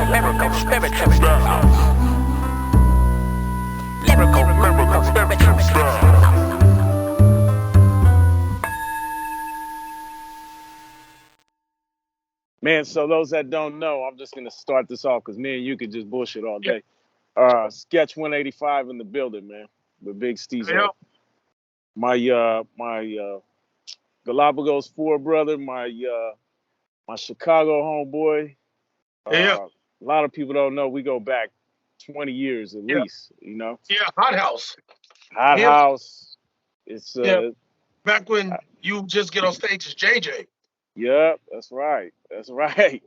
lyrical, spiritual style. Lyrical, spiritual style. Man, so those that don't know, I'm just gonna start this off because me and you could just bullshit all Yeah, day. Sketch 185 in the building, man. With Big yeah, Steezo. My Galapagos 4 brother, my Chicago homeboy. yeah, A lot of people don't know we go back 20 years at yeah, least, you know. yeah. Hot House. Hot Him. House. It's Yeah. Back when you just get on stage as JJ. yeah, that's right. That's right.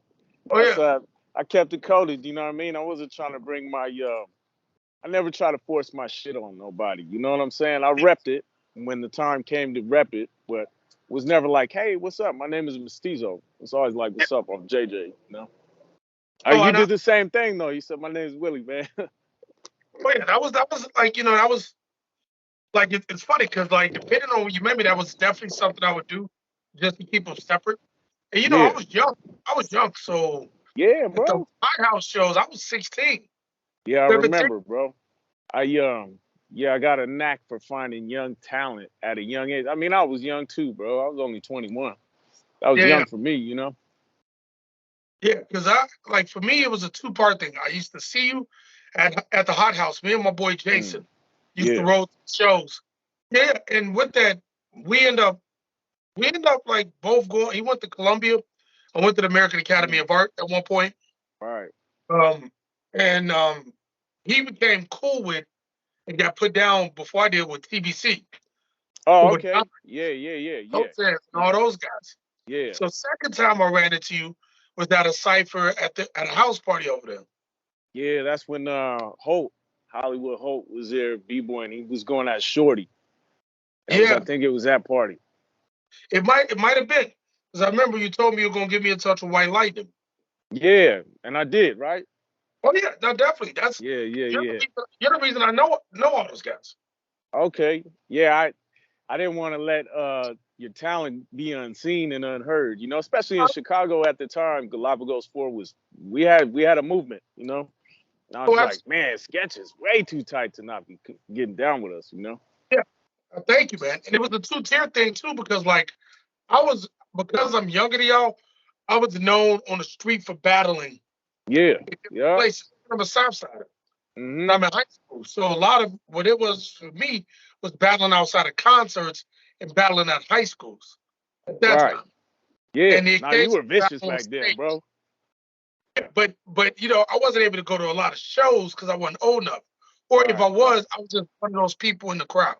Oh That's yeah. I kept it coded, you know what I mean? I wasn't trying to bring my I never try to force my shit on nobody. You know what I'm saying? I repped it when the time came to rep it, but was never like, hey, what's up? My name is Mestizo. It's always like, what's up? I'm JJ, you know? Oh, You and I, did the same thing though. You said my name is Willie, man. oh yeah. That was like that was like it's funny because like depending on when you met me, that was definitely something I would do just to keep them separate. And I Yeah. was young. I was young, so Yeah, at the bro. Hot House shows, I was 16, Yeah, I 17. remember, bro. I yeah, I got a knack for finding young talent at a young age. I mean, I was young too, bro. I was only 21. That was Yeah, yeah, young for me, you know? yeah. Because I like for me, it was a two-part thing. I used to see you at the Hot House. Me and my boy Mm. Jason used to Yeah. roll shows. Yeah, and with that, we end up we end up like both going. He went to Columbia. I went to the American Academy Mm. of Art at one point. Right. Um, and he became cool with and got put down before I did with TBC, Oh, with okay. Yeah, yeah, yeah, yeah. Joseph and Yeah. all those guys. Yeah. So second time I ran into you was at a cipher at a house party over there. Yeah, that's when Holt, Hollywood Holt was there, B-boy, and he was going at Shorty. I Yeah, think it was that party. it might have been because I remember you told me you were gonna get me in touch with White Lightning. Yeah, and I did, right? Oh yeah, no, definitely. That's Yeah, yeah, you're the yeah. reason, you're the reason I know all those guys. Okay. Yeah, I didn't want to let your talent be unseen and unheard, you know, especially in Chicago at the time. Galapagos 4 was we had a movement, you know. And I Oh, was like, absolutely. man, Sketch is way too tight to not be getting down with us, you know. Yeah, thank you, man. And it was a two-tier thing too because like I was because I'm younger than y'all. I was known on the street for battling Yeah. in different Yeah. places. I'm a South Sider. And Mhm. I'm in high school. So a lot of what it was for me was battling outside of concerts and battling at high schools at that Right. time. Yeah. And the Now you occasion were vicious battle on back then, stage. bro. But I wasn't able to go to a lot of shows because I wasn't old enough. Or if Right. I Right. was one of those people in the crowd.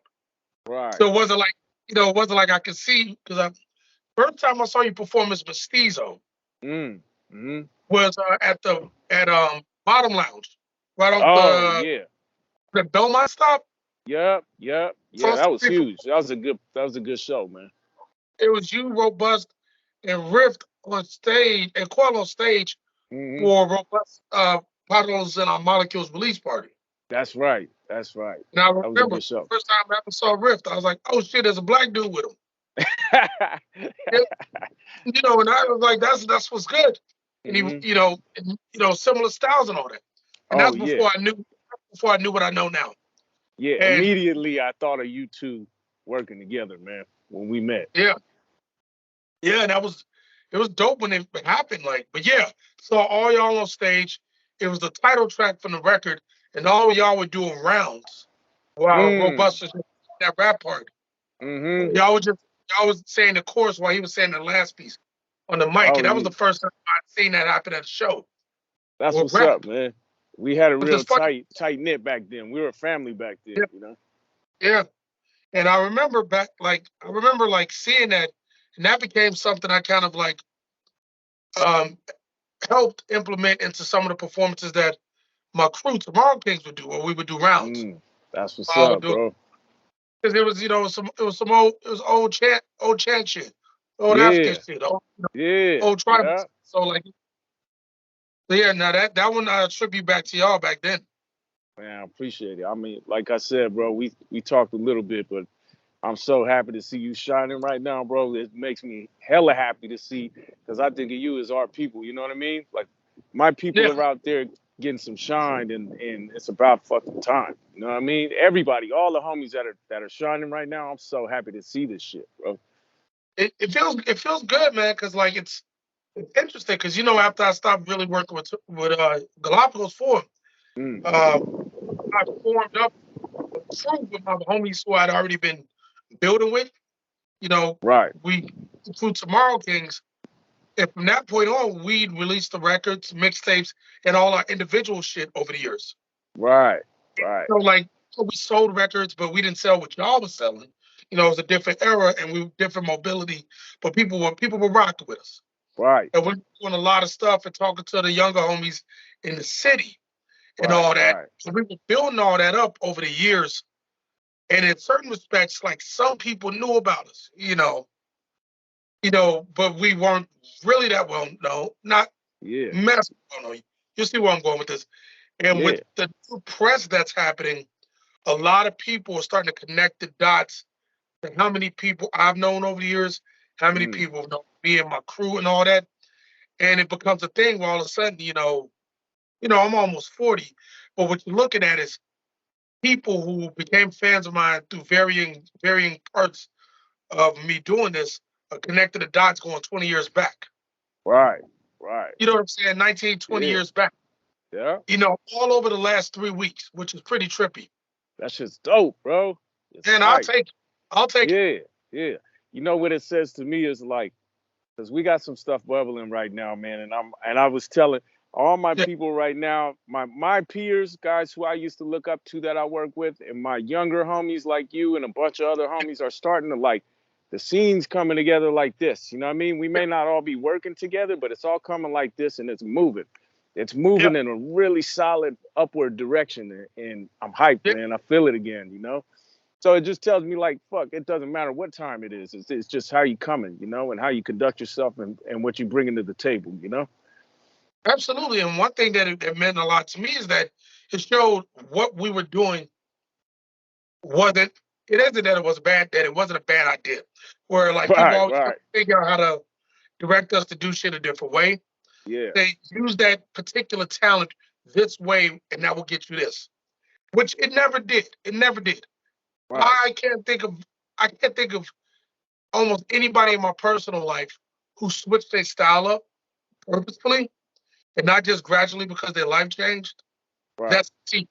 Right. So it wasn't like I could see because I first time I saw you perform as Mestizo Mm. Mhm. was at Bottom Lounge, right off Oh yeah. the Belmont stop. Yep. Yep. Yeah. Across That the was street from huge. That was a good show, man. it was you, Robust, and Rift on stage and Quell on stage Mhm. for Robust Particles and our Molecules release party. That's right. That's right. And I That was a remember good show. first time I ever saw Rift, I was like, oh shit, there's a black dude with him. And, and I was like, that's what's good. And he, Mhm. similar styles and all that. And Oh that's yeah. before I knew what I know now. Yeah. And Immediately I thought of you two working together, man, when we met. yeah, yeah, and it was dope when it happened. Like, but yeah, so all y'all on stage, it was the title track from the record, and all y'all were doing rounds while Mm. Robust was in that rap part. Mhm. Y'all was saying the chorus while he was saying the last piece on the mic, Oh and that was yeah. the first time I'd seen that happen at a show That's or what's up, rap. man. We had a But real it's funny, tight knit back then. We were a family back then, yeah, you know. yeah. And I remember seeing that, and that became something I kind of like um helped implement into some of the performances that my crew tomorrow Kings would do, or we would do rounds. Mm. That's what's I would up, do bro. because it was some old chant shit, old African Yeah. shit, Yeah. old tribal. Yeah. So like, so yeah, now that one I attribute back to y'all back then. Man, I appreciate it. I mean, like I said, bro, we talked a little bit, but I'm so happy to see you shining right now, bro. It makes me hella happy to see because I think of you as our people. You know what I mean? Like My people Yeah. are out there getting some shine, and it's about fucking time. You know what I mean? Everybody, all the homies that are shining right now, I'm so happy to see this shit, bro. It feels good, man, because like it's interesting because after I stopped really working with Galapagos Forum, Mm, uh, I formed up a crew with my homies who I'd already been building with. You know, right, we through Tomorrow Kings, and from that point on, we'd release the records, mixtapes, and all our individual shit over the years. right, right, So like we sold records, but we didn't sell what y'all was selling. It was a different era and we were different mobility, but people were rocking with us. right, And we're doing a lot of stuff and talking to the younger homies in the city and right, all that. right, So we were building all that up over the years. And in certain respects, like some people knew about us, but we weren't really that well known, not yeah, massive well known. You see where I'm going with this. And yeah, with the new press that's happening, a lot of people are starting to connect the dots to how many people I've known over the years, how many mm, people know me and my crew and all that. And it becomes a thing where all of a sudden, I'm almost 40, but what you're looking at is people who became fans of mine through varying parts of me doing this, connected the dots going 20 years back. right, right, You know what I'm saying? 19, 20 yeah, years back. yeah. All over the last 3 weeks, which is pretty trippy. That shit's dope, bro. It's And I'll tight. take it. I'll take it. Yeah, yeah. You know what it says to me is like, because we got some stuff bubbling right now, man. And I was telling all my Yeah. people right now, my peers, guys who I used to look up to that I work with, and my younger homies like you and a bunch of other homies are starting to like the scenes coming together like this. You know what I mean? We may not all be working together, but it's all coming like this and it's moving. It's Yeah. moving in a really solid upward direction. And I'm hyped, Yeah. man. I feel it again, you know? So it just tells me like, fuck, it doesn't matter what time it is. It's just how you coming, you know, and how you conduct yourself and what you bringing to the table, you know? Absolutely. And one thing that it meant a lot to me is that it showed what we were doing wasn't, it isn't that it was bad, that it wasn't a bad idea. Where like people Right, always try right. to figure out how to direct us to do shit a different way. Yeah. They use that particular talent this way and that will get you this. Which it never did. It never did. Right. I can't think of almost anybody in my personal life who switched their style up purposefully and not just gradually because their life changed. Right. That's the key.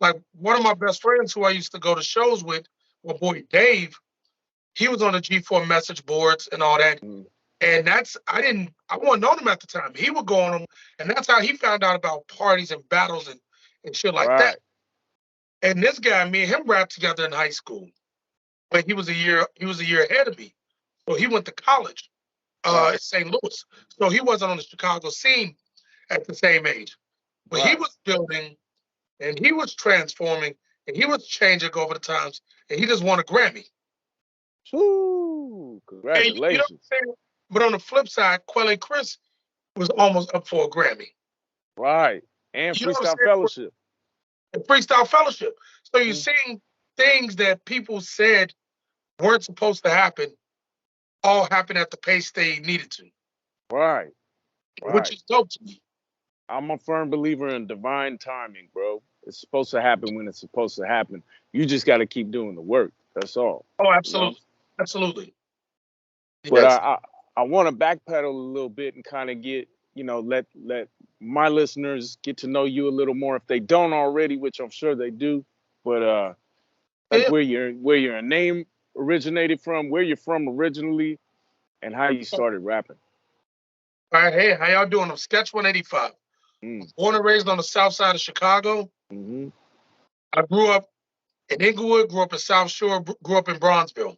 Like one of my best friends who I used to go to shows with, my boy Dave, he was on the G4 message boards and all that. Mm, And I wasn't know him at the time. He would go on them, and that's how he found out about parties and battles and shit like that. right. And this guy, me and him rapped together in high school, but he was a year ahead of me. So he went to college Right. in St. Louis. So he wasn't on the Chicago scene at the same age. But he Right. was building and he was transforming and he was changing over the times and he just won a Grammy. Woo. And you know Congratulations. what I'm saying? But on the flip side, Quelle Chris was almost up for a Grammy. Right. And You know what Freestyle I'm saying? Fellowship. The Freestyle Fellowship. So you're Mm, seeing things that people said weren't supposed to happen all happen at the pace they needed to, right. which Right. is dope to me. I'm a firm believer in divine timing, bro. It's supposed to happen when it's supposed to happen. You just got to keep doing the work. That's all. Oh, You know. absolutely. Absolutely. But Yes. I want to backpedal a little bit and kind of get, let my listeners get to know you a little more if they don't already, which I'm sure they do. But like Yeah. where your name originated from, where you're from originally, and how you started rapping. All right. Hey, how y'all doing? I'm Sketch185. Mm, Born and raised on the south side of Chicago. mm-hmm. I grew up in Inglewood, grew up in South Shore, grew up in Bronzeville,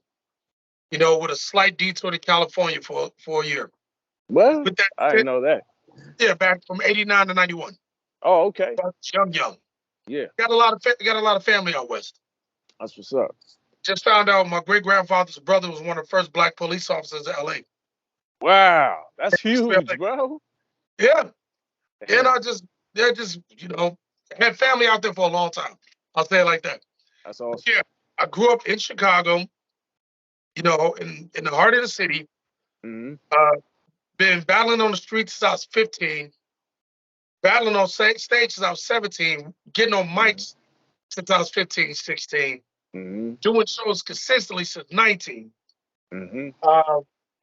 with a slight detour to California for a year. Well, But that's I didn't it. know that. Yeah, back from 89 to 91. Oh, okay. Young. Yeah, Got a lot of family out west. that's what's up. Just found out my great grandfather's brother was one of the first black police officers in LA. Wow, that's huge, bro. Yeah. And Damn, they're just, had family out there for a long time. I'll say it like that. that's awesome. Yeah. I grew up in Chicago, in the heart of the city. Mm-hmm. Uh, been battling on the streets since I was 15. battling on stage since I was 17, getting on Mm-hmm. mics since I was 15, 16, Mm-hmm. doing shows consistently since 19. Mm-hmm.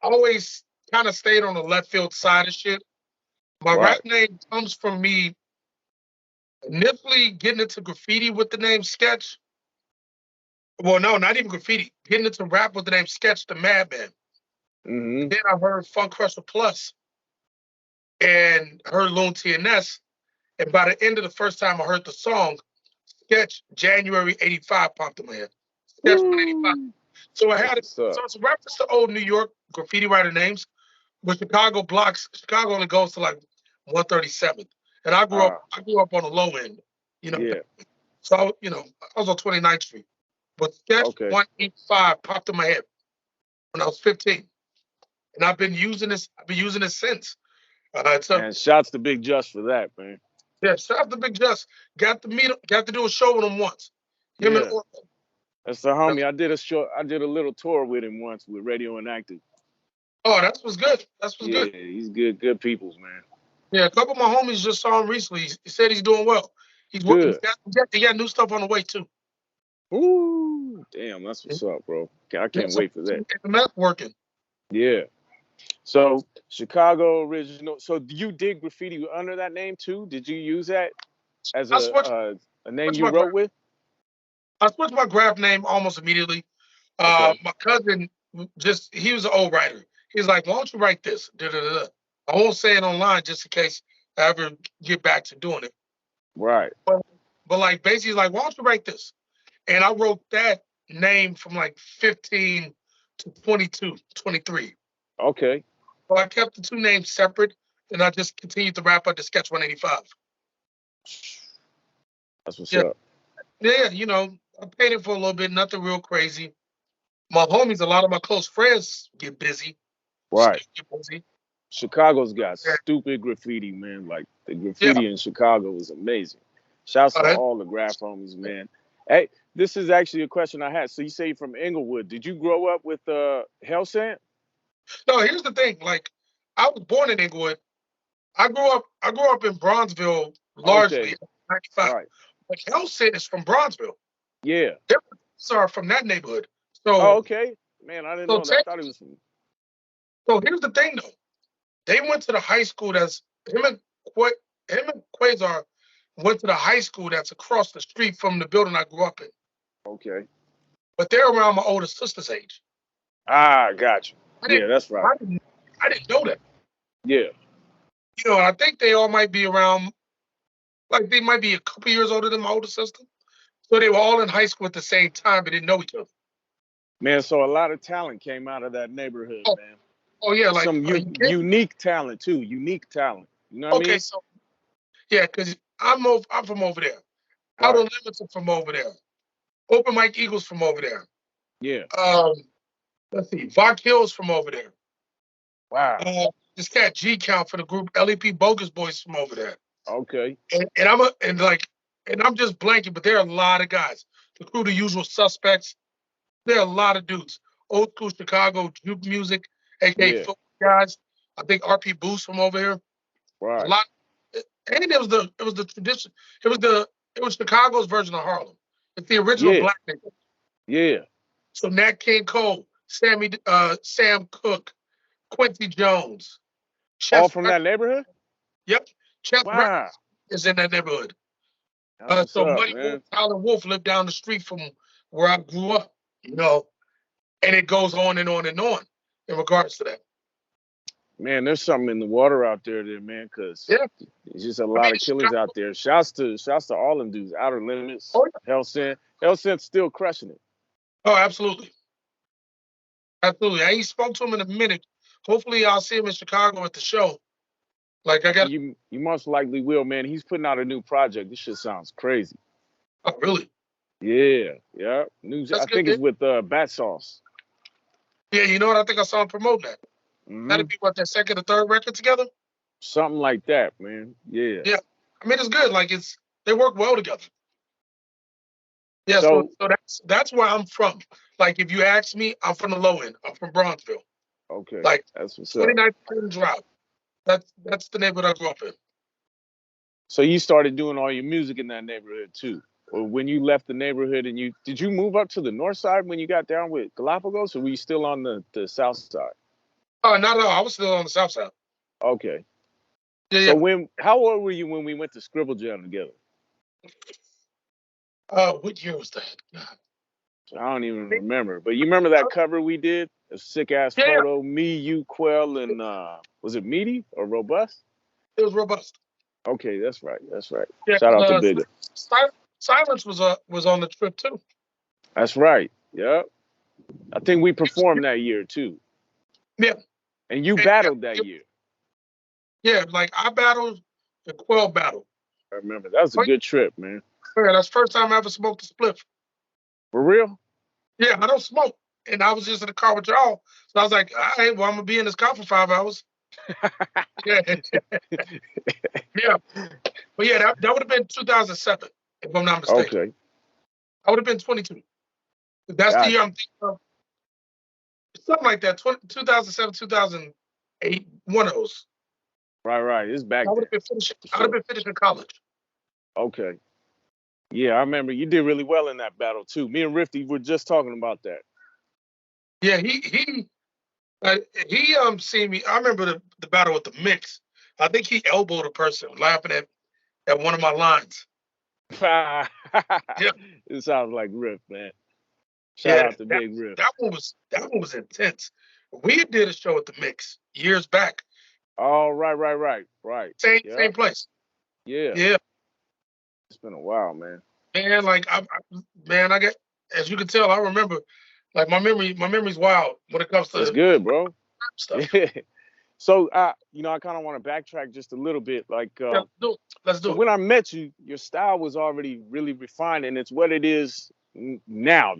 Always kind of stayed on the left field side of shit. My rap Right. name comes from me initially getting into graffiti with the name Sketch. Well, no, not even graffiti. Getting into rap with the name Sketch the Madman. Mm-hmm. Then I heard Funk Crusher Plus and heard Loon TMS. And by the end of the first time I heard the song, Sketch January 85 popped in my head. Sketch 185. Woo. So I That's had it. what's up. So it's a reference to old New York graffiti writer names, but Chicago only goes to like 137th. And Ah, I grew up on the low end, you know. yeah. So I was on 29th Street. But Sketch Okay. 185 popped in my head when I was 15. And I've been using this since. It's a And shouts to Big Just for that, man. Yeah, shout out to Big Just. Got to do a show with him once. Him and Yeah. Orton. That's the homie. I did a little tour with him once with Radio Inactive. Oh, that's what's good. That's what's Yeah, good. he's good peoples, man. Yeah, a couple of my homies just saw him recently. He said he's doing well. Good. He got new stuff on the way too. Ooh, damn, that's what's up, bro. I Yeah, can't so wait for that. TMS working. Yeah. So Chicago original. So you did graffiti under that name too? Did you use that as I switched, a name switched you my wrote graph. with? I switched my graph name almost immediately. Okay. My cousin he was an old writer. He's like, why don't you write this? Da, da, da, da. I won't say it online just in case I ever get back to doing it. Right. But like basically like, why don't you write this? And I wrote that name from like 15 to 22, 23. Okay. So I kept the two names separate and I just continued to wrap up the Sketch 185. That's what's Yeah. up. Yeah, I painted for a little bit, nothing real crazy. My homies, a lot of my close friends get busy. Right. Get busy. Chicago's got Yeah. stupid graffiti, man. Like the Yeah. graffiti in Chicago is amazing. Shouts to Uh, all the graph homies, man. Hey, this is actually a question I had. So you say you're from Inglewood. Did you grow up with Hell Sent? no, here's the thing. Like, I was born in Inglewood. I grew up in Bronzeville largely Okay. in 95. Right. But Hellsett is from Bronzeville. Yeah. Their parents are from that neighborhood. Oh, So okay. Man, I didn't so know that. I thought it was from. here's the thing though. They went to the high school that's him and Quasar went to the high school that's across the street from the building I grew up in. Okay. But they're around my older sister's age. Ah, got you. I Yeah, didn't that's right. I didn't know that. Yeah. And I think they all might be around, like they might be a couple years older than my older sister. So they were all in high school at the same time, but didn't know each other. Man, so a lot of talent came out of that neighborhood, Oh, man. oh yeah, like Some are you kidding? unique talent too. Unique talent. You know what I Okay, mean? so yeah, because I'm from over there. Outer Right. Limits are from over there. Open Mike Eagles from over there. Yeah. Let's see, Voc Hill's from over there. Wow. This cat G Count for the group LEP Bogus Boys from over there. Okay. And I'm just blanking, but there are a lot of guys. The crew, the usual suspects. There are a lot of dudes. Old school Chicago juke music, aka Yeah. football guys. I think RP Boost from over here. A Right. lot. And it was the tradition. It was Chicago's version of Harlem. It's the original Yeah. black nigga. Yeah. So Nat King Cole, Sam Cooke, Quincy Jones, All Chess. from that neighborhood? Yep, Chess Wow. is in that neighborhood. That's what's So up, Muddy Wolf, man. Tyler Wolf lived down the street from where I grew up. And it goes on and on and on in regards to that. Man, there's something in the water out there, man, because Yeah, there's just a I lot mean, of killers out there. Shouts to all them dudes. Outer Limits, oh, yeah. Hell Sent. Hell Sent's still crushing it. Oh, absolutely, absolutely. I ain't spoke to him in a minute. Hopefully, I'll see him in Chicago at the show. Like I got. You most likely will, man. He's putting out a new project. This shit sounds crazy. Oh, really? Yeah, yeah. News. That's I think good. it's with Bat Sauce. Yeah, you know what? I think I saw him promote that. That'd be what, their second or third record together? Something like that, man. Yeah. Yeah. I mean, it's good. Like they work well together. Yeah, So so that's where I'm from. Like if you ask me, I'm from the low end. I'm from Bronzeville. okay, Like that's what's up. 29th Drive. That's the neighborhood I grew up in. So you started doing all your music in that neighborhood too, or when you left the neighborhood and did you move up to the north side when you got down with Galapagos, or were you still on the south side? Oh, not at all. I was still on the south side. Okay. Yeah, So yeah. how old were you when we went to Scribble Jam together? What year was that? God. I don't even remember, but you remember that cover we did? A sick ass Yeah, yeah. photo, me, you, Quell, and was it Meaty or Robust? It was robust. Okay, that's right. That's right. Yeah, Shout out to 'cause, Bigger. Silence was on the trip too. That's right. Yep. I think we performed that year too. Yeah, And you and, battled that year. yeah. Like I battled the Quell battle. I remember. That was a But good trip, man. yeah, that's the first time I ever smoked a spliff. For real? Yeah, I don't smoke, and I was just in the car with y'all, so I was like, all right, well, I'm gonna be in this car for 5 hours. Yeah, yeah. But yeah, that would have been 2007, if I'm not mistaken. Okay. I would have been 22. That's the year Gotcha. I'm thinking of. Something like that. 2007, 2008, one of those. Right. It's back I would then. have been finishing. For I would have sure. been finishing college. Okay. Yeah, I remember you did really well in that battle too. Me and Rifty were just talking about that. Yeah, he seen me. I remember the battle with the mix. I think he elbowed a person laughing at one of my lines. Yeah, It sounds like Riff, man. Shout yeah. out to Big Riff. That one was intense. We did a show at the mix years back. Oh, right. Yeah, Same place. yeah. Yeah, It's been a while, man. man. Like man, I get, as you can tell, I remember. Like my memory's wild when it comes That's to good, bro. stuff. Yeah. So, I kind of want to backtrack just a little bit. Like, Yeah, let's so do it. when I met you, your style was already really refined, and it's what it is now.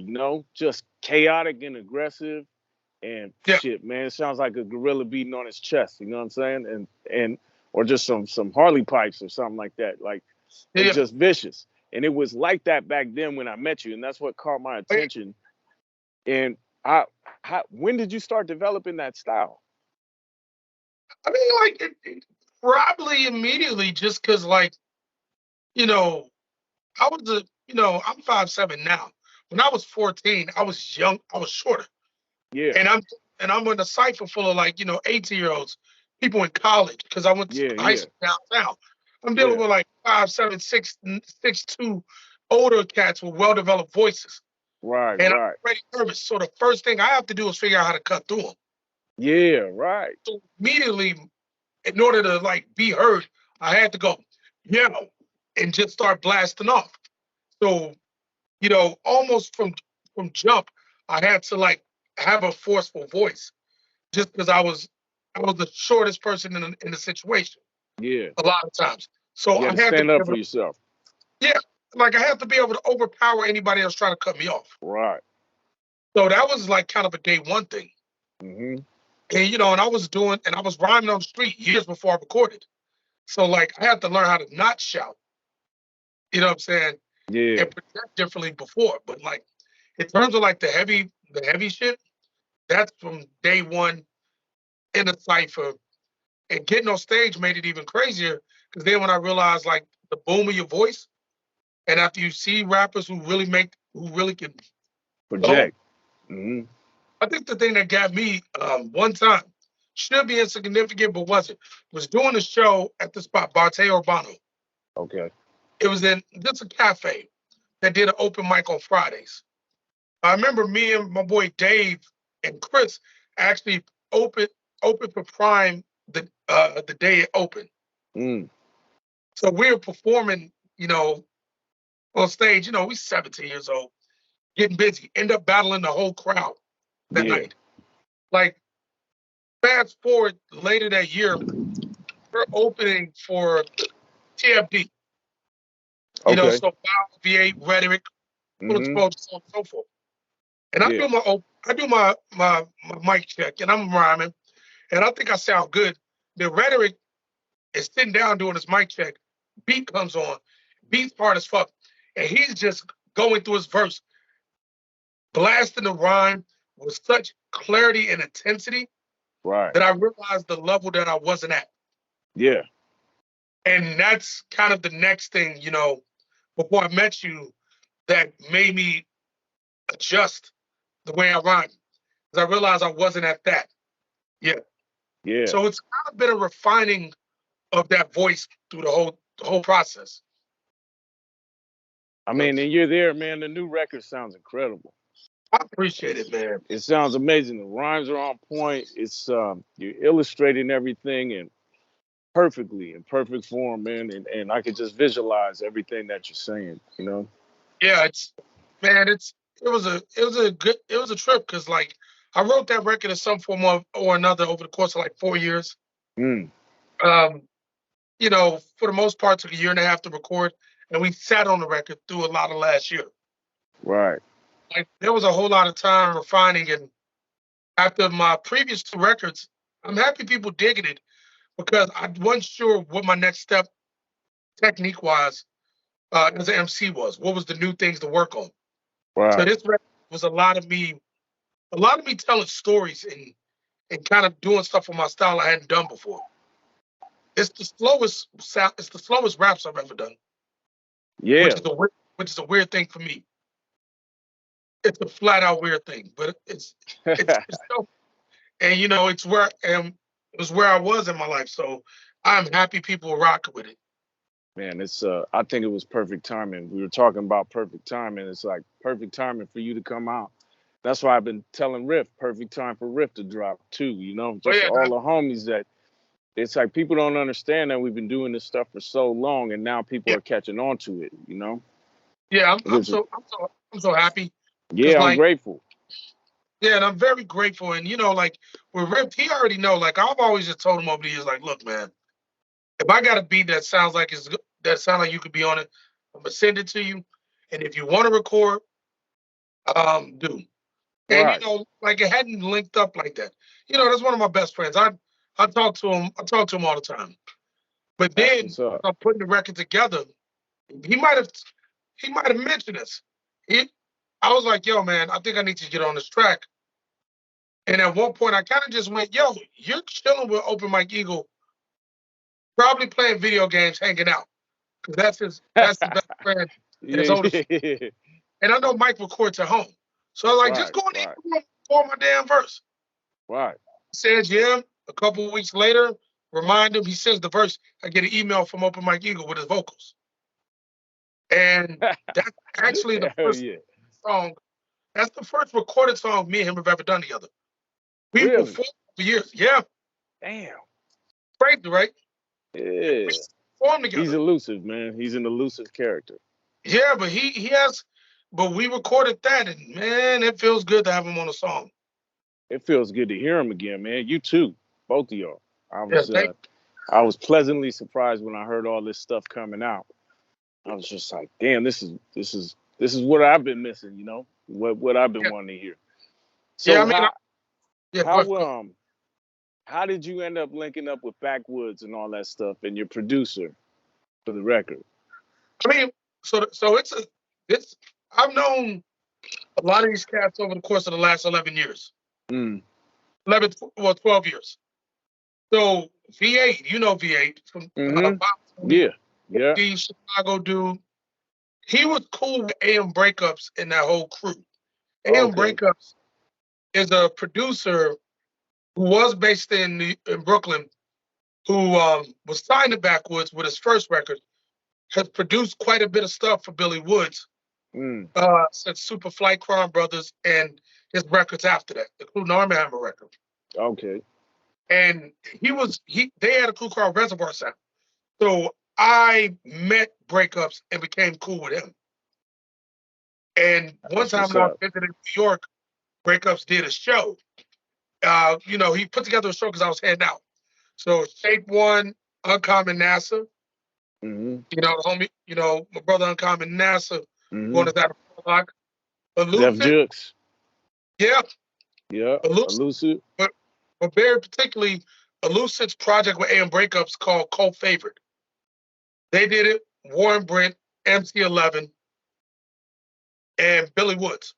Just chaotic and aggressive, and Yeah, shit, man. It sounds like a gorilla beating on his chest. You know what I'm saying? And or just some Harley pipes or something like that. Like, yeah, and yeah. just vicious. And it was like that back then when I met you, and that's what caught my Oh, yeah. attention. And when did you start developing that style? I mean, like probably immediately, just because, like, you know, I was I'm 5'7" now. When I was 14, I was young. I was shorter, Yeah, and I'm in a cipher full of, like, 18-year-olds, people in college, because I went to high yeah, school downtown. I'm dealing yeah. with like 5'7", 6'2", older cats with well-developed voices, and I'm Right. already nervous. So the first thing I have to do is figure out how to cut through them. Yeah, right. So immediately, in order to, like, be heard, I had to go, and just start blasting off. So, almost from jump, I had to, like, have a forceful voice, just because I was the shortest person in the situation Yeah. a lot of times. So You I had to had to stand be up able for to, yourself. yeah, like I had to be able to overpower anybody else trying to cut me off. Right. So that was like kind of a day one thing. Hmm. And I was rhyming on the street years before I recorded. So, like, I had to learn how to not shout, you know what I'm saying, Yeah. and project differently before. But, like, in terms of, like, the heavy shit, that's from day one in the cipher. And getting on stage made it even crazier, because then when I realized, like, the boom of your voice, and after you see rappers who really can go, Project. Hmm. I think the thing that got me one time, should be insignificant but wasn't, was doing a show at the spot Barte Urbano. Okay. It was in just a cafe that did an open mic on Fridays. I remember me and my boy Dave and Chris actually opened for Prime the day it opened. Mm. So we were performing, on stage. We 17 years old, getting busy. End up battling the whole crowd that Yeah. night. Like, fast forward later that year, we're opening for TFD. Okay. So Bow, V8, Rhetoric, Full Hmm. Exposure, so on and so forth. And I Yeah. do my mic check, and I'm rhyming, and I think I sound good. The Rhetoric is sitting down doing his mic check. Beat comes on, beat's hard as fuck, and he's just going through his verse, blasting the rhyme with such clarity and intensity Right. that I realized the level that I wasn't at. Yeah. And that's kind of the next thing, you know, before I met you, that made me adjust the way I rhyme. Because I realized I wasn't at that yet. Yeah. So it's kind of been a refining of that voice through the whole process. I So mean, and you're there, man. The new record sounds incredible. I appreciate it, man. It sounds amazing. The rhymes are on point. It's you're illustrating everything and perfectly in perfect form, man. And I could just visualize everything that you're saying. You know. Yeah, it's man, it was a trip because like I wrote that record in some form or another over the course of like 4 years. Mm, Um, you know, for the most part, took a year and a half to record, and we sat on the record through a lot of last year. right. Like there was a whole lot of time refining, and after my previous two records, I'm happy people digging it because I wasn't sure what my next step technique wise as an MC was. What was the new things to work on? So Right. this record was a lot of me telling stories and kind of doing stuff with my style I hadn't done before. It's the slowest raps I've ever done, which Yeah. is a weird thing for me. It's a flat out weird thing, but it's so, and you know it was where I was in my life, so I'm happy people rock with it. Man, it's I think it was perfect timing. We were talking about perfect timing. It's like perfect timing for you to come out. That's why I've been telling Riff, perfect time for Riff to drop too, you know, Oh just yeah, for all the homies that it's like people don't understand that we've been doing this stuff for so long and now people yeah, are catching on to it, you know? yeah. Which is I'm so happy because yeah, I'm like grateful. yeah, and I'm very grateful. And you know, like with Rip, he already know. Like I've always just told him over the years, like, look, man, if I got a beat that sounds like that sound like you could be on it, I'm gonna send it to you. And if you want to record, do. And you Right. know, like it hadn't linked up like that. You know, that's one of my best friends. I talk to him. I talk to him all the time. But That's then what's up. I'm putting the record together. He might have he might have mentioned this. I was like, yo, man, I think I need to get on this track. And at one point, I kind of just went, yo, you're chilling with Open Mike Eagle, probably playing video games, hanging out, because that's his best friend and his Yeah, older. yeah. And I know Mike records at home, so I was like, just Right, go in the right, room, pour my damn verse. right. He says, yeah. A couple of weeks later, remind him he sends the verse. I get an email from Open Mike Eagle with his vocals, and that's actually the Hell first yeah. song. That's the first recorded song me and him have ever done together. We Really? performed for years. Yeah, Damn. crazy, right? We Yeah. performed He's together. elusive, man. He's an elusive character. Yeah, but he has, but we recorded that, and man, it feels good to have him on a song. It feels good to hear him again, man. You too, both of y'all. I Yeah, was thank. uh, I was pleasantly surprised when I heard all this stuff coming out. I was just like, damn, this is what I've been missing, you know, what I've been Yeah, wanting to hear. yeah. I So mean, yeah. Go how ahead, go ahead. how did you end up linking up with Backwoodz and all that stuff and your producer for the record? I mean, so it's. I've known a lot of these cats over the course of the last 11 years, Mm, 12 years. So V8, you know V8 from mm-hmm. Bob Tony, Yeah. Yeah. D Chicago dude. He was cool with AM Breakups and that whole crew. AM Okay. Breakups is a producer who was based in Brooklyn, who was signed to Backwoodz with his first record, has produced quite a bit of stuff for Billy Woods Mm, since Super Flight Crime Brothers and his records after that, including Armor Hammer record. okay. And they had a crew called Reservoir Sound. So I met Breakups and became cool with him. And one That's time what's when I was up. visiting New York, Breakups did a show. You know, he put together a show because I was heading out. So Shape One, Uncommon NASA, Mm-hmm. you know, the homie, you know, my brother Uncommon NASA going Mm-hmm. to that block. Def Elucid, Jux. yeah, Yeah. Elucid, Elusive. but very particularly Elucid's project with AM Breakups called Cult Favorite. They did it, Warren Brent, MC11, and Billy Woods.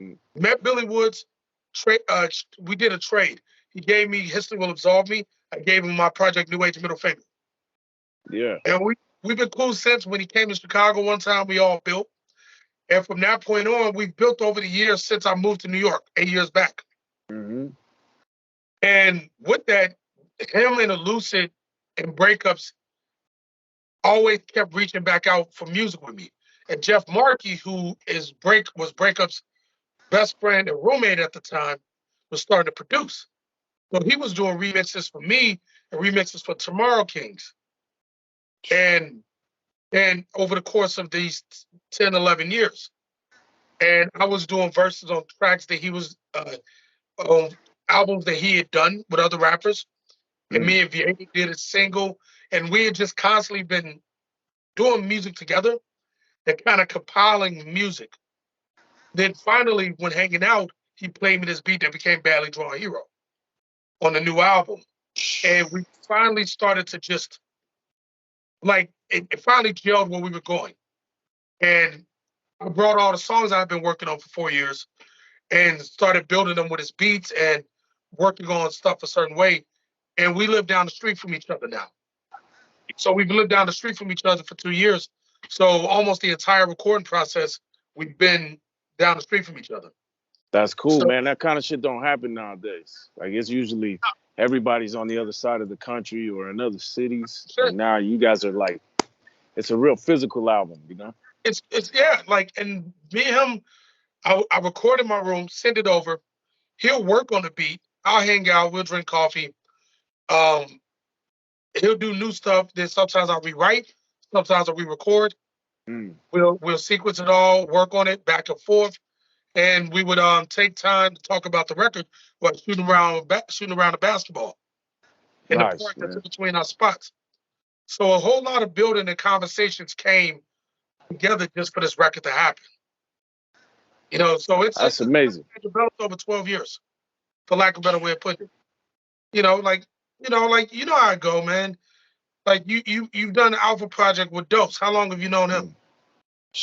Mm, Met Billy Woods, we did a trade. He gave me History Will Absolve Me. I gave him my project New Age Middle Finger. Yeah. And we've been cool since. When he came to Chicago one time, we all built. And from that point on, we've built over the years since I moved to New York 8 years back. Hmm. And with that, him and Elucid and Breakups always kept reaching back out for music with me. And Jeff Markey, who was Breakups' best friend and roommate at the time, was starting to produce. So he was doing remixes for me and remixes for Tomorrow Kings. And over the course of these 10, 11 years. And I was doing verses on tracks that he was on albums that he had done with other rappers. And me and V8 did a single. And we had just constantly been doing music together and kind of compiling music. Then finally, when hanging out, he played me this beat that became Badly Drawn Hero on the new album. And we finally started to just, like, it finally gelled where we were going. And I brought all the songs I've been working on for 4 years and started building them with his beats and working on stuff a certain way. And we live down the street from each other now. So we've lived down the street from each other for 2 years. So almost the entire recording process, we've been down the street from each other. That's cool, So man. That kind of shit don't happen nowadays. Like it's usually everybody's on the other side of the country or in other cities. And now you guys are like, it's a real physical album, you know? it's yeah, like, and me and him, I record in my room, send it over. He'll work on the beat. I'll hang out. We'll drink coffee. Um, he'll do new stuff. Then sometimes I'll rewrite. Sometimes I'll re-record. Mm. We'll sequence it all, work on it back and forth, and we would take time to talk about the record while shooting around the basketball in the Nice, park that's in man. between our spots. So a whole lot of building and conversations came together just for this record to happen. You know, so it's That's amazing. developed over 12 years, for lack of a better way of putting it. You know, like you know how I go, man. Like you've done the Alpha Project with Dose. How long have you known him?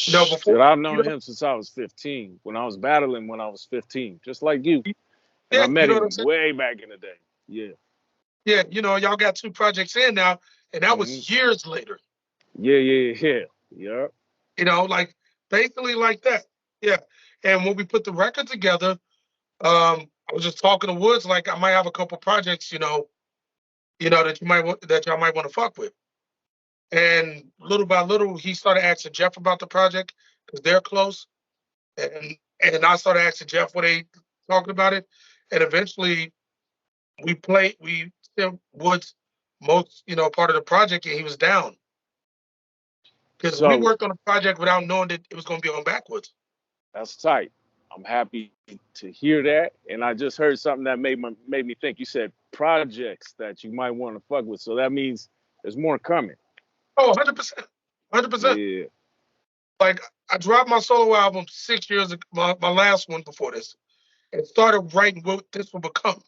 You know, before Dude, I've you known know, him since I was 15, when I was battling when I was 15, just like you. And I yeah, you met know what I'm him saying? way back in the day. Yeah. Yeah, you know, y'all got 2 projects in now, and that Hmm. was years later. Yeah, yeah, yeah. Yeah. You know, like basically like that. Yeah. And when we put the record together, I was just talking to Woods, like I might have a couple projects, that y'all might want to fuck with. And little by little, he started asking Jeff about the project because they're close. And I started asking Jeff what they talking about it. And eventually we sent Woods most, part of the project, and he was down. Because we So worked on a project without knowing that it was going to be on Backwoodz. that's tight. I'm happy to hear that. And I just heard something that made me think. You said projects that you might want to fuck with. So that means there's more coming. Oh, 100%. 100%. Yeah. Like, I dropped my solo album 6 years ago, my last one before this, and started writing what this will become.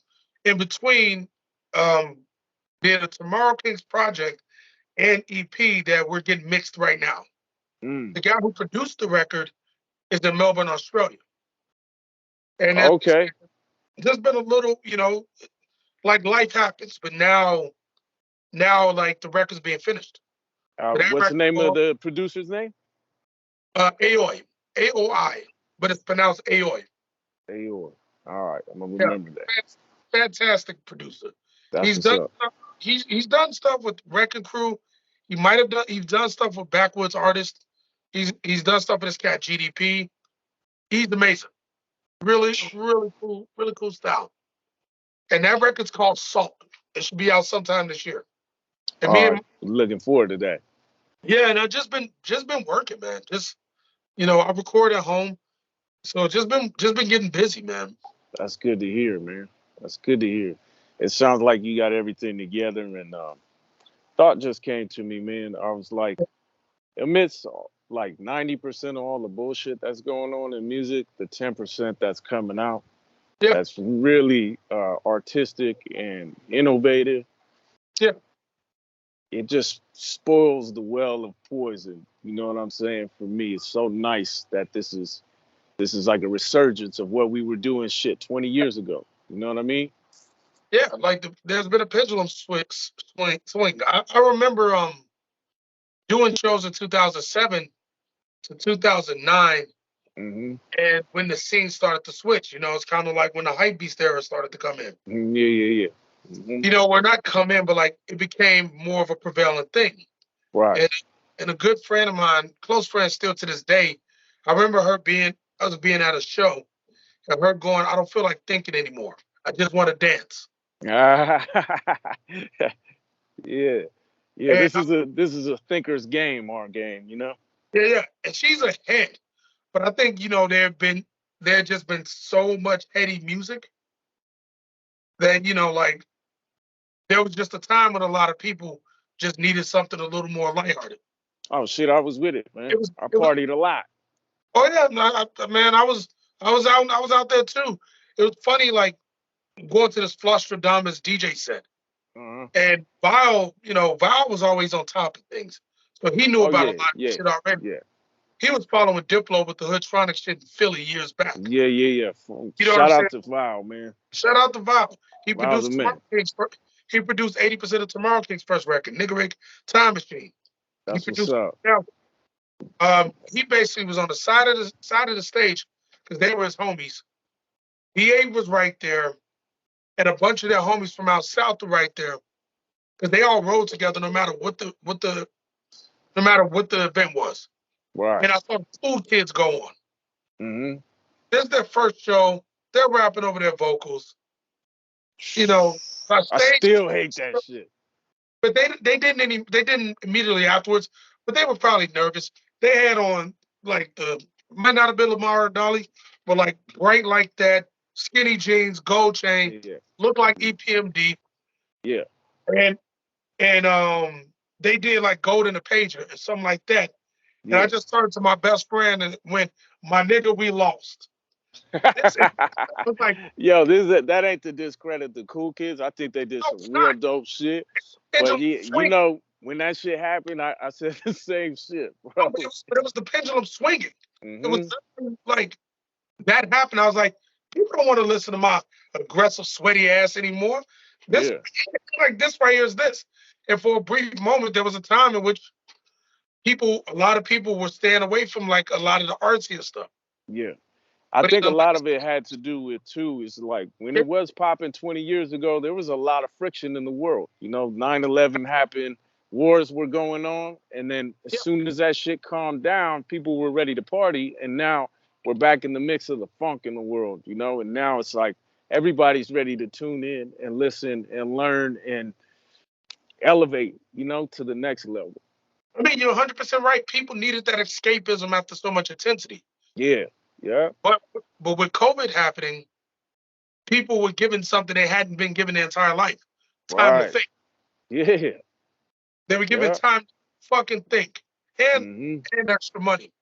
In between um, being a Tomorrow Kings project and EP that we're getting mixed right now. Mm. The guy who produced the record is in Melbourne, Australia. And that's Okay. just been a little, like life happens, but now like the record's being finished. But that What's the record name of called the producer's name? Aoi, AOI, but it's pronounced Aoi. Aor. All right. I'm going to Yeah, remember that. fantastic producer. That's He's what's done up. stuff, he's done stuff with Wrecking Crew. He's done stuff with Backwoodz artists. He's done stuff with this cat GDP. He's amazing. Really, really cool style. And that record's called Salt. It should be out sometime this year. And me All and right. Looking forward to that. yeah, and I've just been working, man. Just I record at home, so just been getting busy, man. That's good to hear, man. That's good to hear. It sounds like you got everything together. And thought just came to me, man. I was like, amidst like 90% of all the bullshit that's going on in music, the 10% that's coming out, Yeah, that's really artistic and innovative, yeah, it just spoils the well of poison. You know what I'm saying? For me, it's so nice that this is like a resurgence of what we were doing shit 20 years ago. You know what I mean? yeah. Like there's been a pendulum swing. I remember doing shows in 2007 to 2009, Mm-hmm. and when the scene started to switch, it's kind of like when the hype beast era started to come in. Yeah, yeah, yeah. Mm-hmm. We're not come in, but like it became more of a prevalent thing. Right. And a good friend of mine, close friend still to this day, I remember us being at a show, and her going, "I don't feel like thinking anymore. I just want to dance." Yeah. Yeah, And this is a thinker's game, our game, yeah, yeah, and she's a head, but I think there just been so much heady music that like there was just a time when a lot of people just needed something a little more lighthearted. Oh shit, I was with it, man. I It was. partied a lot. Oh yeah, man, I was out there too. It was funny, like going to this Flustradamus DJ set, Uh-huh. and Vile was always on top of things, so he knew Oh about a yeah, lot of yeah, shit already. yeah. He was following Diplo with the Hoodtronic shit in Philly years back. Yeah, yeah, yeah. You know what I'm Shout saying? out to Val, man. Shout out to Vile. He Val's a produced man. Tomorrow King's first. He produced 80% of Tomorrow King's first record, Nigga Rick Time Machine. He That's what's produced. up. He basically was on the side of the stage because they were his homies. VA was right there, and a bunch of their homies from out south were right there because they all rode together no matter what the event was. Right. And I saw the Cool Kids go on. Mm-hmm. This is their first show. They're rapping over their vocals. On I stage, still hate that shit. but they didn't immediately afterwards. But they were probably nervous. They had on like might not have been Lamar or Dolly, but like bright like that, skinny jeans, gold chain, Yeah. looked like EPMD, Yeah. and they did like gold in a pager or something like that. And I Yeah. just turned to my best friend and went, "My nigga, we lost." This is, I was like, Yo, that ain't to discredit the cool kids. I think they did "No, some it's real not." dope shit. But Pendulum yeah, swing. when that shit happened, I said the same shit, No, bro. but it was the pendulum swinging. It was Mm-hmm. like that happened. I was like, people don't want to listen to my aggressive, sweaty ass anymore. This Yeah. like this right here is this. And for a brief moment, there was a time in which a lot of people were staying away from like a lot of the artsier stuff. Yeah. I But in think a the lot of it had to do with too is like when it was popping 20 years ago, there was a lot of friction in the world. 9/11 happened, wars were going on, and then as yeah, soon as that shit calmed down, people were ready to party, and now we're back in the mix of the funk in the world, and now it's like everybody's ready to tune in and listen and learn and elevate, to the next level. I mean, you're 100% right. People needed that escapism after so much intensity. Yeah, yeah, But with COVID happening, people were given something they hadn't been given their entire life. Time to right, think. yeah, They were given yeah, time to fucking think and hmm and extra money.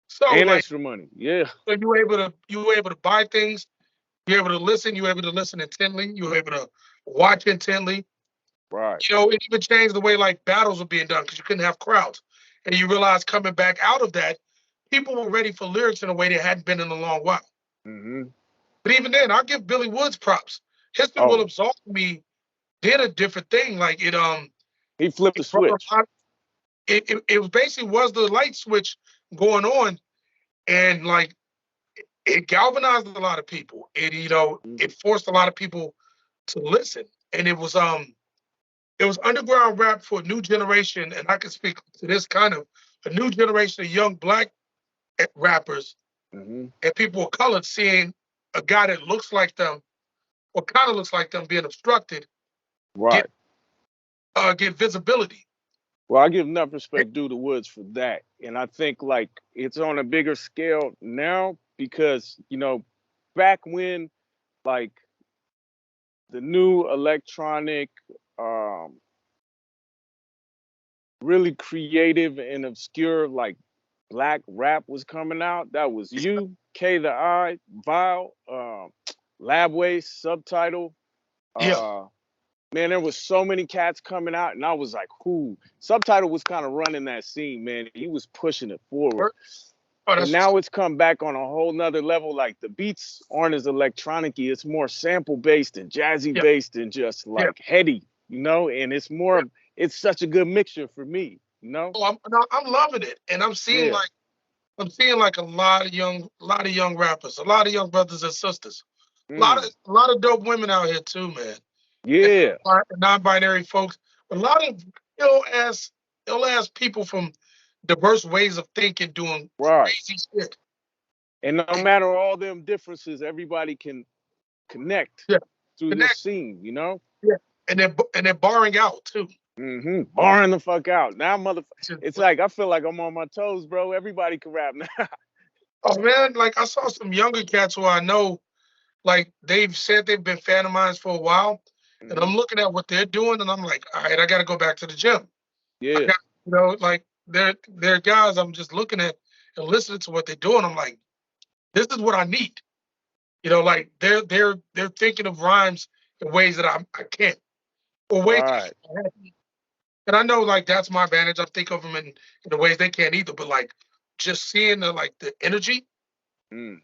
So and like extra money, yeah, so you were able to buy things, you were able to listen, you were able to listen intently, you were able to watch intently. right, It even changed the way like battles were being done because you couldn't have crowds. And you realize coming back out of that, people were ready for lyrics in a way they hadn't been in a long while. hmm But even then, I'll give Billy Woods props. History Will Oh, Absolve Me did a different thing. Like he flipped the it brought a switch. lot. It was basically was the light switch going on, and like it galvanized a lot of people. It forced a lot of people to listen, and it was underground rap for a new generation, and I can speak to this kind of a new generation of young black rappers hmm and people of color seeing a guy that looks like them or kind of looks like them being obstructed get Right. get visibility. Well, I give enough respect due to Woods for that. And I think like it's on a bigger scale now because, back when like the new electronic, um, really creative and obscure like black rap was coming out, that was you, K the I, Vile, Lab Waste, Subtitle, Yeah. uh, man, there was so many cats coming out, and I was like, "Who?" Subtitle was kind of running that scene, man. He was pushing it forward, Oh, and that's what's now up. it's come back on a whole nother level. Like the beats aren't as electronic-y; it's more sample based and jazzy Yeah. based and just Yeah. like heady, And it's Yeah. more. It's such a good mixture for me, You know? Oh, I'm loving it, and Yeah. I'm seeing like a lot of young rappers, a lot of young brothers and sisters, Mm. a lot of dope women out here too, man. And Yeah. non-binary folks, a lot of ill ass ill ass people from diverse ways of thinking, doing Right. crazy shit. And no matter all them differences, everybody can connect Yeah, through this connect. scene, you know? Yeah, and they're barring out too. Barring the fuck out. Now, Just- it's like I feel like I'm on my toes, bro. Everybody can rap now. Oh man, like I saw some younger cats who I know, like they've said they've been fan of mine for a while, and hmm I'm looking at what they're doing, and I'm like, all right, I got to go back to the gym. I Yeah. got, like they're guys I'm just looking at and listening to what they're doing. I'm like, this is what I need. Like they're thinking of rhymes in ways that I can't, or ways Right. and I know like that's my advantage. I think of them in the ways they can't either. But like just seeing the energy Mm.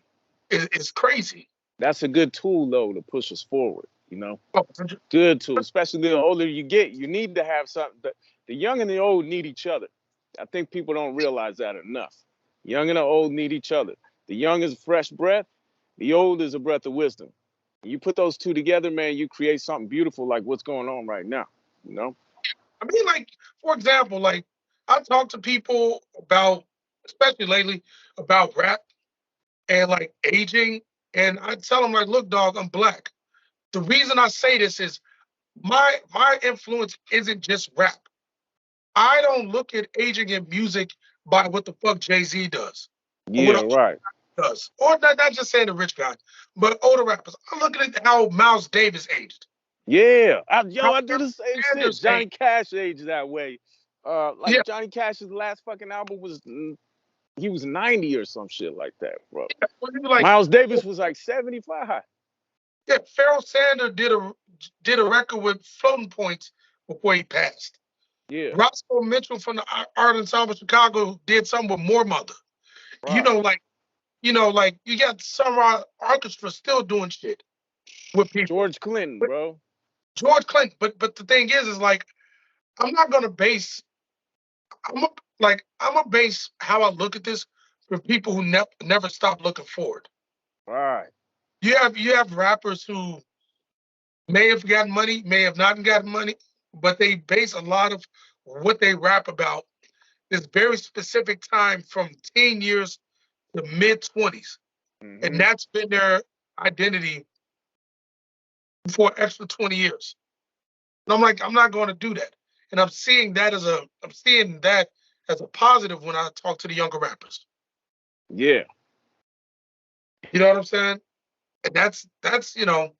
is crazy. That's a good tool though to push us forward, you know? Oh, Good tool, especially the older you get. You need to have something. The young and the old need each other. I think people don't realize that enough. Young and the old need each other. The young is a fresh breath. The old is a breath of wisdom. You put those two together, man, you create something beautiful like what's going on right now. You know? I mean, like for example, like I talk to people about, especially lately, about rap and like aging, and I tell them like, look, dog, I'm black. The reason I say this is my influence isn't just rap. I don't look at aging in music by what the fuck Jay-Z does or what Yeah, a right. does. Or not just saying the rich guy, but older rappers. I'm looking at how Miles Davis aged. Yeah. How I do the same shit. Sanders Johnny aged. Cash aged that way. Yeah, Like Johnny Cash's last fucking album was he was 90 or some shit like that, bro. when you like, Miles Davis was like 75. yeah, Pharoah Sanders did a record with Floating Points before he passed. Yeah, Roscoe Mitchell from the Art Ensemble Chicago did something with More Mother. You right. know, like like you got some orchestra still doing shit with people. George Clinton, But bro. George Clinton, but the thing is like I'm not gonna base I'm a, I'm a base how I look at this for people who never stop looking forward. Right. You have rappers who may have gotten money, may have not gotten money, but they base a lot of what they rap about this very specific time from teen years to mid 20s, and hmm that's been their identity for an extra 20 years. And I'm like, I'm not going to do that. And I'm seeing that as a positive when I talk to the younger rappers. Yeah. You know what I'm saying? And that's the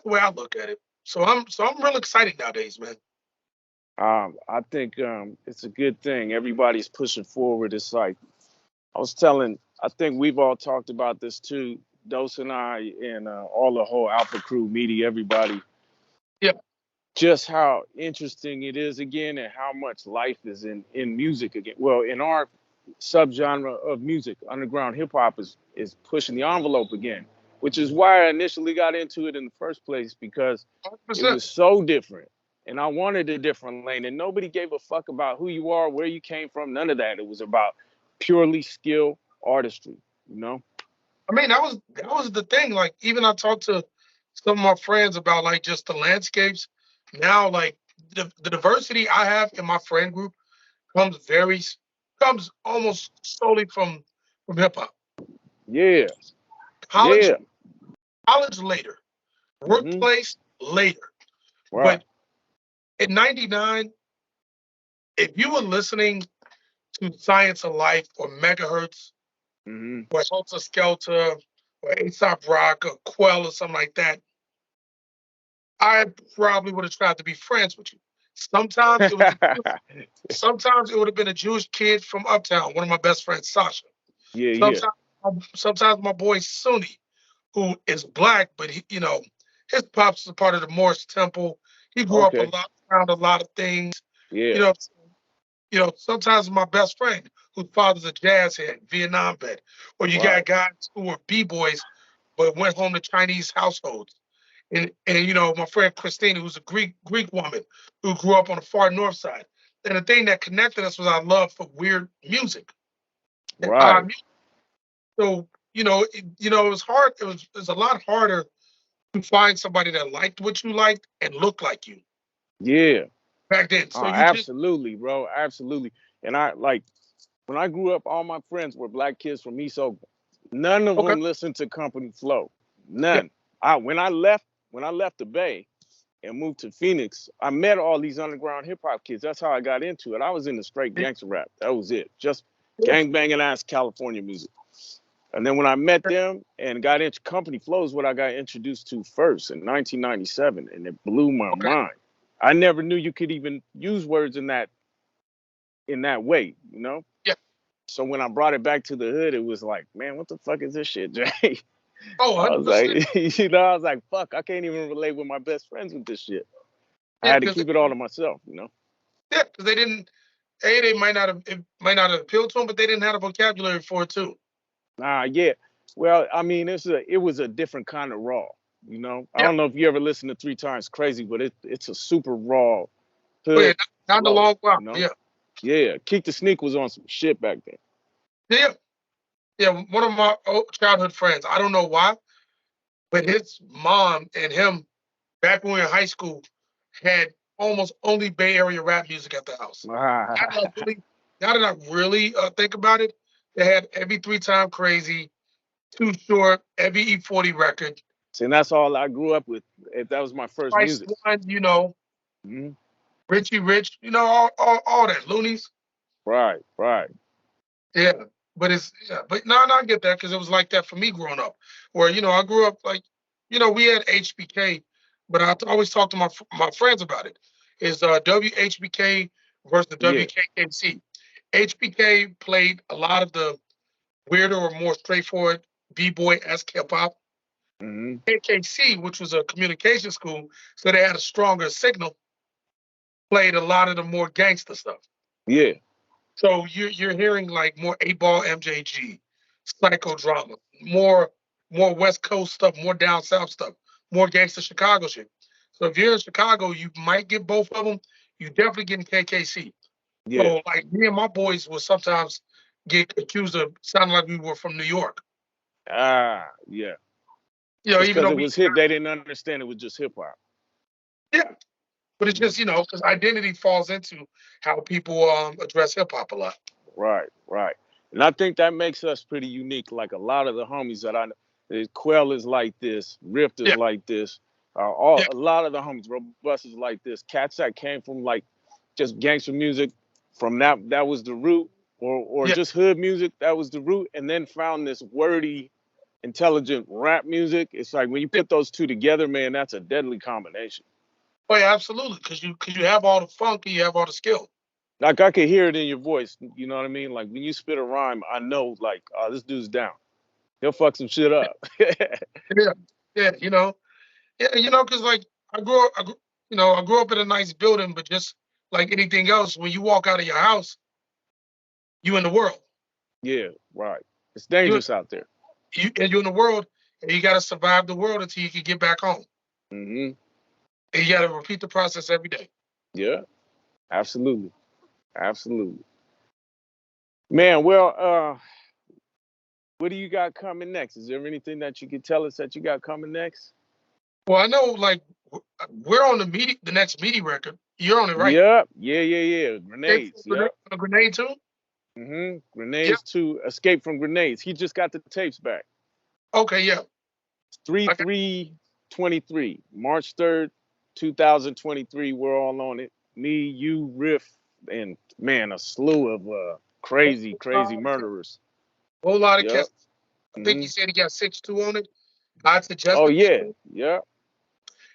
way I look at it. So I'm real excited nowadays, man. I think it's a good thing. Everybody's pushing forward. It's like I think we've all talked about this too. Dose and I and all the whole Alpha Crew media, everybody, Yeah, just how interesting it is again and how much life is in music again. Well, in our subgenre of music, underground hip hop is pushing the envelope again, which is why I initially got into it in the first place because it 100%. was so different. And I wanted a different lane, and nobody gave a fuck about who you are, where you came from, none of that. It was about purely skill, artistry, you know? I mean, that was the thing. Like, even I talked to some of my friends about like just the landscapes. Now, like the diversity I have in my friend group comes almost solely from hip hop. Yeah, College yeah. college later, hmm workplace later. Right. But in '99, if you were listening to Science of Life or Megahertz hmm or Helter Skelter or Aesop Rock or Quell or something like that, I probably would have tried to be friends with you. Sometimes it was sometimes it would have been a Jewish kid from Uptown, one of my best friends, Sasha. Yeah, yeah. Sometimes my boy Sunni, who is black, but his pops is a part of the Morris Temple. He grew up Okay. around a lot of things. You Yeah. know, sometimes my best friend, whose father's a jazz head, Vietnam vet, or you got Right. guys who were b-boys but went home to Chinese households. And my friend Christina, who's a Greek woman who grew up on the far north side. And the thing that connected us was our love for weird music and odd Right. music. So, it was hard. It was a lot harder to find somebody that liked what you liked and looked like you Yeah. back then. Oh, So you just absolutely, bro. Absolutely. And I like when I grew up, all my friends were black kids from East Oakland. None of okay. them listened to Company Flow. Yeah. None. When I left the Bay and moved to Phoenix, I met all these underground hip hop kids. That's how I got into it. I was into straight Yeah. gangster rap. That was it. Just Yeah. gang banging ass California music. And then when I met them and got into Company Flow is what I got introduced to first in 1997, and it blew my Okay. mind. I never knew you could even use words in that way, you know? Yeah. So when I brought it back to the hood, it was like, man, what the fuck is this shit, Jay? Oh, I was 100%. like, I was like, fuck, I can't even relate with my best friends with this shit. I Yeah, had to because keep it all to myself. they didn't. They might not have. It might not have appealed to them, but they didn't have a vocabulary for it too. Yeah. Well, I mean, it was a different kind of raw. I Yeah. don't know if you ever listened to Three Times Crazy, but it's a super raw But yeah, hood not in a flow. long while. Yeah. Yeah. Keek the Sneak was on some shit back then. Yeah. Yeah. One of my childhood friends. I don't know why, but his mom and him back when we were in high school had almost only Bay Area rap music at the house. Now that I really, now that I really think about it, they had every Three Time Crazy, Too Short, every E40 record, See, and that's all I grew up with. That was my first Spice music. One, Mhm. Richie Rich, all that, Loonies. Right, right. Yeah. But no, I get that because it was like that for me growing up. Where, I grew up like, we had HBK, but always talk to my friends about it. Is WHBK versus Yeah. WKKC. HBK played a lot of the weirder or more straightforward b-boy esque hip hop. Hmm. KKC, which was a communication school, so they had a stronger signal, played a lot of the more gangster stuff. Yeah. So you're hearing like more 8 Ball MJG, psychodrama, more West Coast stuff, more down south stuff, more gangster Chicago shit. So if you're in Chicago, you might get both of them. You definitely getting KKC. Yeah. So like me and my boys will sometimes get accused of sounding like we were from New York. Yeah. Just Even because though it we was hip, they didn't understand it was just hip hop. yeah, but it's Mhm. just because identity falls into how people address hip hop a lot. Right, right. And I think that makes us pretty unique. Like a lot of the homies that I know, Quell is like this, Rift is Yeah, like this. All yeah, a lot of the homies, Robust is like this. Cats that came from like just gangster music, from that was the root, or yeah. just hood music, that was the root, and then found this wordy, intelligent rap music. It's like when you Yeah. put those two together, man, that's a deadly combination. Oh yeah, absolutely. Because you have all the funk and you have all the skill. Like I could hear it in your voice, you know what I mean? Like when you spit a rhyme, I know like, oh, this dude's down. He'll fuck some shit up. Yeah, yeah, yeah, because like I grew up in a nice building, but just like anything else, when you walk out of your house, you in the world. Yeah, right. It's You dangerous out there. you're in the world, and you got to survive the world until you can get back home. Hmm. And you got to repeat the process every day. Yeah, absolutely, absolutely. Man, well, what do you got coming next? Is there anything that you could tell us that you got coming next? Well, I know like we're on the next meaty record. You're on it, right? Yep. Yeah, yeah, yeah. Escape Grenades. from Yep. a grenade too. Yeah. Grenades to Escape from Grenades. He just got the tapes back. Okay. Yeah. 3 Okay. 3/23, March 3rd, 2023. We're all on it. Me, you, Riff, and man, a slew of crazy, crazy murderers. Whole lot of Yep. cats. I think Hmm. he said he got 6-2 on it. I Oh suggested yeah. Yep.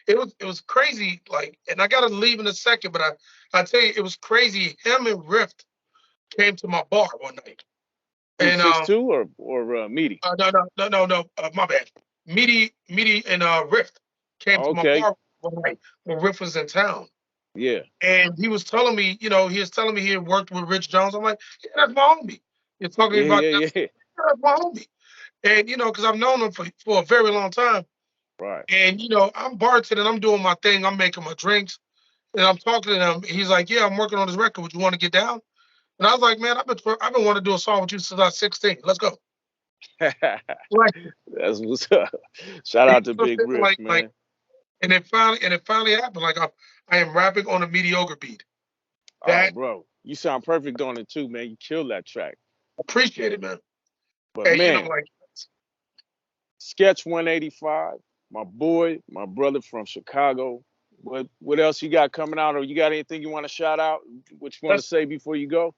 it was crazy. Like, and I gotta leave in a second, but I tell you, it was crazy. Him and Rift came to my bar one night, Who and 6'2" or Meaty? no, my bad. Meaty, and Rift came to my Okay. bar one night when Rift was in town, Yeah. and he was telling me, he had worked with Rich Jones. I'm like, yeah, that's my homie. You're talking Yeah. about Yeah. that, Yeah. that's my homie, and because I've known him for a very long time. Right. And I'm bartending, I'm doing my thing, I'm making my drinks, And I'm talking to him. He's like, "Yeah, I'm working on this record. Would you want to get down?" And I was like, "Man, I've been wanting to do a song with you since I was 16. Let's go." Like, That's what's up. Shout you out to know what Big I'm saying? Rich, man. And it finally happened. Like I am rapping on a mediocre beat. Oh, That bro, you sound perfect on it too, man. You killed that track. appreciate it, man. But Hey, man, like Sketch 185, my boy, my brother from Chicago. What else you got coming out, or you got anything you want to shout out? What you want to let's say before you go?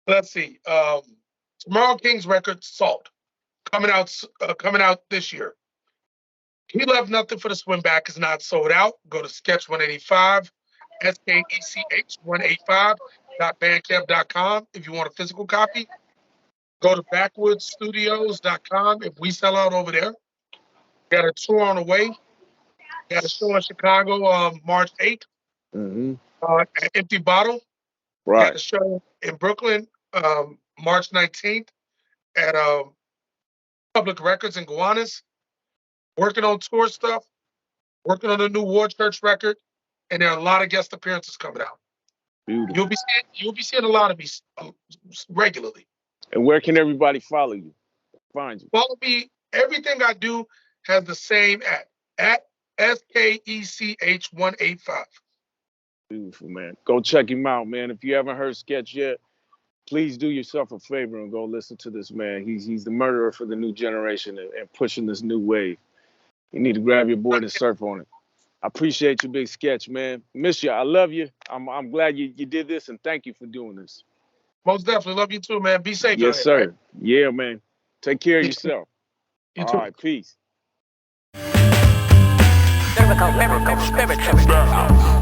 let's see. Tomorrow King's record, Salt, coming out this year. He Left Nothing for the Swim Back is not sold out. Go to SKECH185, SKECH185.bandcamp.com if you want a physical copy. Go to Backwoodstudios.com if we sell out over there. Got a tour on the way. Got a show in Chicago March 8th Mm-hmm. at Empty Bottle. Got Right. a show in Brooklyn March 19th at Public Records in Gowanus. Working on tour stuff, working on the new War Church record, and there are a lot of guest appearances coming out. Beautiful. You'll be seeing a lot of me regularly. And where can everybody follow you? Find you. Follow me. Everything I do has the same at SKECH185. Beautiful, man. Go check him out, man. If you haven't heard Sketch yet, please do yourself a favor and go listen to this man. He's the murderer for the new generation and pushing this new wave. You need to grab your board and surf on it. I appreciate you, Big Sketch, man. Miss you. I love you. I'm glad you did this, and thank you for doing this. Most definitely. Love you too, man. Be safe. Yes, out sir. here, right? Yeah, man. Take care of You yourself. You All too. right, peace. Lyrical, lyrical, spiritual.